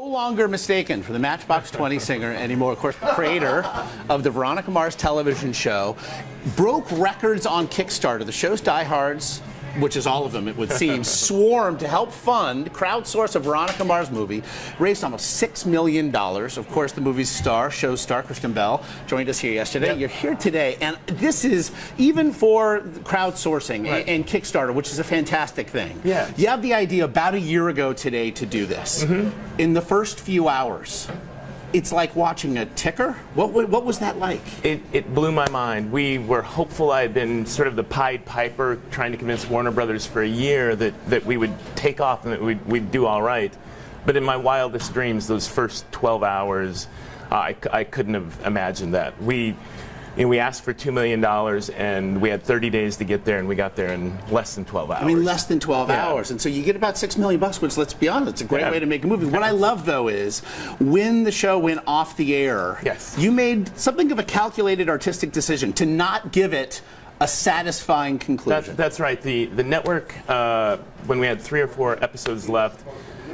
longer mistaken for the Matchbox 20 singer anymore. Of course, creator of the Veronica Mars television show, broke records on Kickstarter. The show's diehards, which is all of them, it would seem, swarmed to help fund, crowdsource a Veronica Mars movie, raised almost $6 million. Of course, the movie's show star, Kristen Bell, joined us here yesterday. Yep. You're here today, and this is, even for crowdsourcing and Kickstarter, which is a fantastic thing. Yeah. You have the idea about a year ago today to do this. In the first few hours, it's like watching a ticker. What was that like? It blew my mind. We were hopeful. I had been sort of the Pied Piper trying to convince Warner Brothers for a year that we would take off and that we'd do all right. But in my wildest dreams, those first 12 hours, I couldn't have imagined that. We asked for $2 million, and we had 30 days to get there, and we got there in less than 12 hours. I mean, less than 12 hours. And so you get about $6 million, which, let's be honest, it's a great way to make a movie. What I love, though, is when the show went off the air, you made something of a calculated artistic decision to not give it a satisfying conclusion. That's right. The network, when we had 3 or 4 episodes left,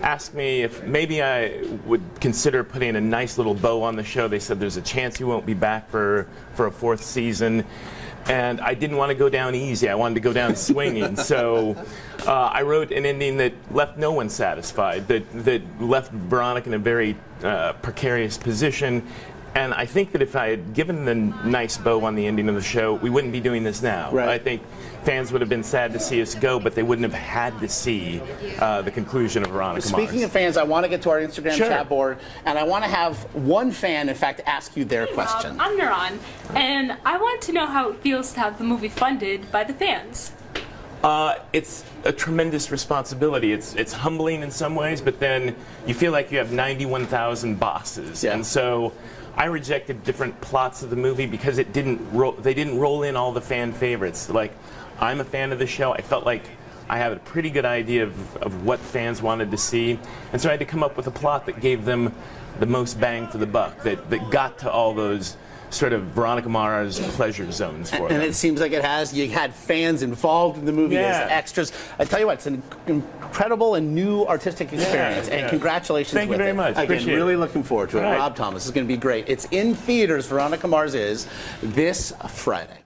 asked me if maybe I would consider putting a nice little bow on the show. They said there's a chance you won't be back for a 4th season. And I didn't want to go down easy. I wanted to go down swinging. So I wrote an ending that left no one satisfied, that left Veronica in a very precarious position. And I think that if I had given the nice bow on the ending of the show, we wouldn't be doing this now. Right. I think fans would have been sad to see us go, but they wouldn't have had to see the conclusion of Veronica Mars. Speaking of fans, I want to get to our Instagram chat board, and I want to have one fan, in fact, ask you their question. I'm Neuron, and I want to know how it feels to have the movie funded by the fans. It's a tremendous responsibility. It's humbling in some ways, but then you feel like you have 91,000 bosses. Yeah. And so I rejected different plots of the movie because they didn't roll in all the fan favorites. Like, I'm a fan of the show. I felt like I had a pretty good idea of what fans wanted to see, and so I had to come up with a plot that gave them the most bang for the buck, that got to all those sort of Veronica Mars pleasure zones for them. And it seems like it has. You had fans involved in the movie as extras. I tell you what, it's an incredible and new artistic experience, and congratulations. Thank you very much. Again, really looking forward to it. Rob Thomas, is going to be great. It's in theaters. Veronica Mars is this Friday.